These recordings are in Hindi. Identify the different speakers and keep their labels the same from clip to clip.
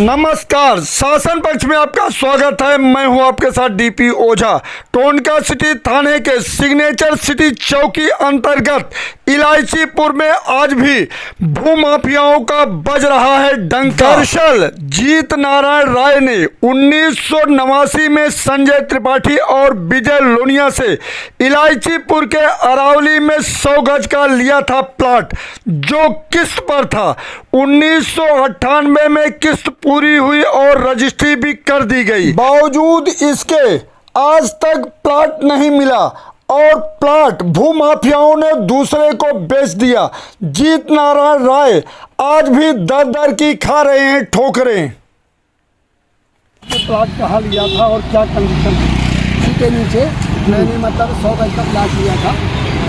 Speaker 1: नमस्कार, शासन पक्ष में आपका स्वागत है। मैं हूं आपके साथ डीपी ओझा। टोंडका सिटी थाने के सिग्नेचर सिटी चौकी अंतर्गत इलायचीपुर में आज भी भूमाफियाओं का बज रहा है डंका। दरअसल जीत नारायण राय ने 1989 में संजय त्रिपाठी और विजय लोनिया से इलायचीपुर के अरावली में 100 गज का लिया था प्लाट, जो किस्त पर था। 1998 में किस्त पूरी हुई और रजिस्ट्री भी कर दी गई। बावजूद इसके आज तक प्लाट नहीं मिला और प्लाट भूमाफियाओं ने दूसरे को बेच दिया। जीत नारायण राय आज भी दर दर की खा रहे हैं ठोकरें।
Speaker 2: प्लाट कहाँ लिया था और क्या कंडीशन है?
Speaker 3: इसी के नीचे मैंने 100 गज का प्लाट लिया था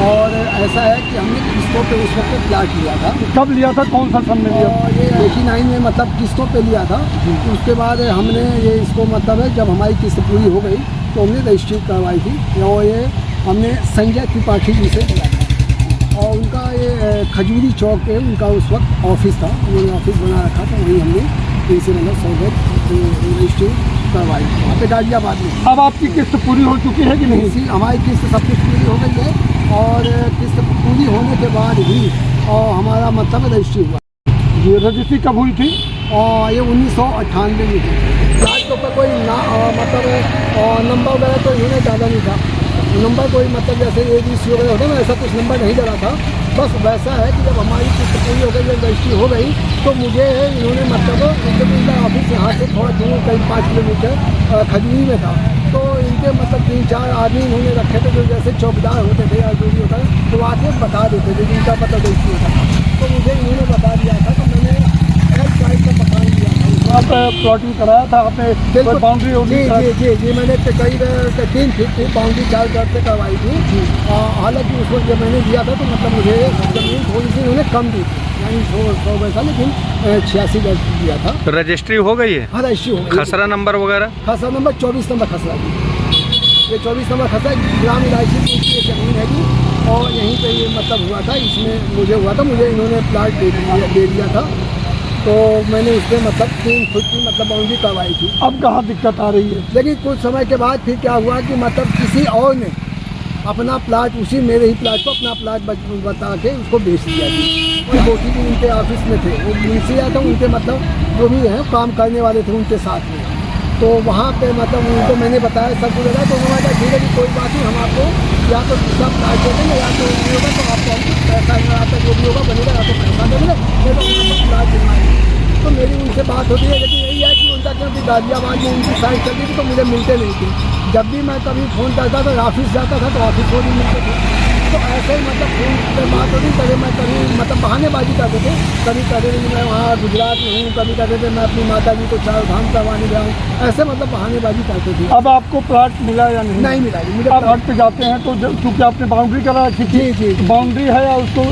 Speaker 3: और ऐसा है कि हमने किस्तों पे उस वक्त प्लाट लिया था।
Speaker 2: कब लिया था, कौन सा सन में लिया?
Speaker 3: और ये 89 में किस्तों पे लिया था। उसके बाद हमने ये इसको है जब हमारी किस्त पूरी हो गई तो हमने रजिस्ट्री करवाई थी और ये हमने संजय त्रिपाठी जी से लिया था। और उनका ये खजूरी चौक पे उनका उस वक्त ऑफिस था, उन्होंने ऑफिस बना रखा था, वहीं हमने इनसे 100 गज रजिस्ट्री करवाई वहाँ पे गाजियाबाद में।
Speaker 2: अब आपकी किस्त पूरी हो चुकी है कि नहीं?
Speaker 3: इसी हमारी किस्त सब कुछ पूरी हो गई है और किस्त पूरी होने के बाद ही और हमारा रजिस्ट्री हुआ।
Speaker 2: ये रजिस्ट्री कब हुई थी?
Speaker 3: और ये 1998 में थी। प्लाट के ऊपर कोई नंबर वगैरह तो इन्होंने ज़्यादा नहीं था। नंबर कोई जैसे ABC वगैरह होता है ना, ऐसा कुछ नंबर नहीं डला था। बस वैसा है कि जब हमारी किस्त पूरी हो गई, जब रजिस्ट्री हो गई तो मुझे इन्होंने इनका ऑफिस यहाँ से थोड़ा दूर करीब 5 किलोमीटर खजूरी में था। तो इनके 3-4 आदमी इन्होंने रखे थे जो जैसे चौकीदार होते थे या जो भी होता है, तो आके बता देते थे जिनका रजिस्ट्री होता था। तो मुझे इन्होंने बता दिया था, तो मैंने साइड का मकान लिया था।
Speaker 2: आप प्लॉटिंग कराया था आपने? बाउंड्री होगी?
Speaker 3: जी मैंने करीब 3 फीट की बाउंड्री 4 गज से करवाई थी। हालांकि उस वक्त जब मैंने दिया था तो मुझे जमीन थोड़ी सी उन्होंने कम दी थी, यानी 100 गज था, लेकिन 86 गज दिया था।
Speaker 4: रजिस्ट्री हो गई है?
Speaker 3: हाँ, रजिस्ट्री हो गई।
Speaker 4: खसरा नंबर वगैरह?
Speaker 3: खसरा नंबर 24 नंबर खसरा। ये 24 नंबर खसरा ग्राम इलायची की ये जमीन है जी, और यहीं पे ये हुआ था। इसमें मुझे हुआ था, मुझे इन्होंने प्लाट दे दिया था, तो मैंने उसमें 3 फुट की बाउंड्री करवाई थी।
Speaker 2: अब कहाँ दिक्कत आ रही है?
Speaker 3: लेकिन कुछ समय के बाद फिर क्या हुआ कि किसी और ने अपना प्लाट मेरे ही प्लाट को अपना प्लाट बता के उसको बेच दिया थी। और बोटी भी उनके ऑफिस में थे, वो मुंशी या तो उनके जो भी हैं काम करने वाले थे उनके साथ में। तो वहाँ पे उनको मैंने बताया सब कुछ लगा, तो उन्होंने कहा ठीक है कि कोई बात नहीं, हम आपको या तो दूसरा प्लाट दे देंगे या तो नहीं होगा तो आपको हम पैसा आता जो भी होगा बनेगा, या तो पैसा देंगे नहीं तो हम प्लाट दिलवाएंगे। तो मेरी उनसे बात होती है, लेकिन यही है कि उनका क्योंकि गाजियाबाद में उनकी साइड चलती थी तो मुझे मिलते नहीं थे। जब भी मैं कभी फ़ोन करता था, ऑफिस जाता था तो ऑफिस को भी मिलते थे। तो ऐसे ही फ़ोन पर बात होती, कभी मैं कभी बहानेबाजी करते थे, कभी कहते थे मैं वहाँ गुजरात में हूँ, कभी कहते थे मैं अपनी माता जी को 4 धाम करवाने गया हूँ, ऐसे बहानेबाजी करते थे।
Speaker 2: अब आपको प्लाट मिला या नहीं?
Speaker 3: नहीं मिला जी मुझे।
Speaker 2: आप प्लाट पे जाते हैं तो चूँकि आपने बाउंड्री करा रखी थी?
Speaker 3: जी।
Speaker 2: बाउंड्री है या उसको?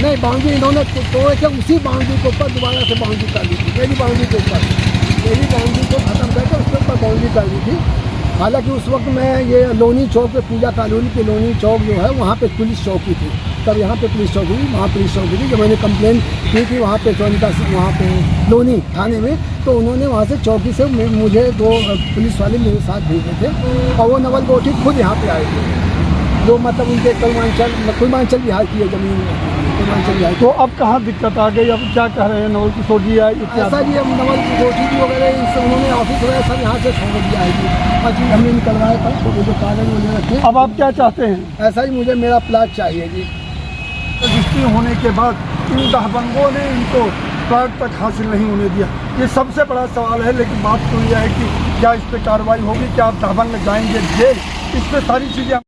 Speaker 3: नहीं, बाउंड्री इन्होंने तोड़ के उसी बाउंड्री के ऊपर दोबारा से बाउंड्री कर दी थी। मेरी बाउंड्री के ऊपर, मेरी बाउंड्री को ख़त्म करके उसके ऊपर बाउंड्री कर दी थी। हालांकि उस वक्त मैं ये लोनी चौक पे, पूजा कॉलोनी के लोनी चौक जो है वहाँ पे पुलिस चौकी थी। तब यहाँ पे पुलिस चौकी थी, वहाँ पुलिस चौकी थी। जब मैंने कंप्लेन की थी वहाँ पे वहाँ पे लोनी थाने में, तो उन्होंने वहाँ से चौकी से मुझे 2 पुलिस वाले मेरे साथ भेजे थे और वो नवल गोठी खुद यहाँ पे आए थे, जो उनके कुलमांचल बिहार की है ज़मीन में, कुलमांचल बिहार।
Speaker 2: तो अब कहाँ दिक्कत आ गई? अब क्या कह रहे हैं? नवल किशोर जी आए?
Speaker 3: ऐसा जी, हम नवल गोठी जी वगैरह उन्होंने ऑफिस वगैरह सब यहाँ से छोड़ दिया है जी। बाकी हमने निकलवाया था वो जो कागज वगैरह रखे।
Speaker 2: अब आप क्या चाहते हैं?
Speaker 3: ऐसा ही मुझे मेरा प्लाट चाहिए जी।
Speaker 2: रजिस्ट्री होने के बाद इन दहबंगों ने इनको प्लाट तक हासिल नहीं होने दिया, ये सबसे बड़ा सवाल है। लेकिन बात तो यह है कि क्या इस पर कार्रवाई होगी, क्या आप दहबंग जाएंगे जेल? इस पर सारी चीज़ें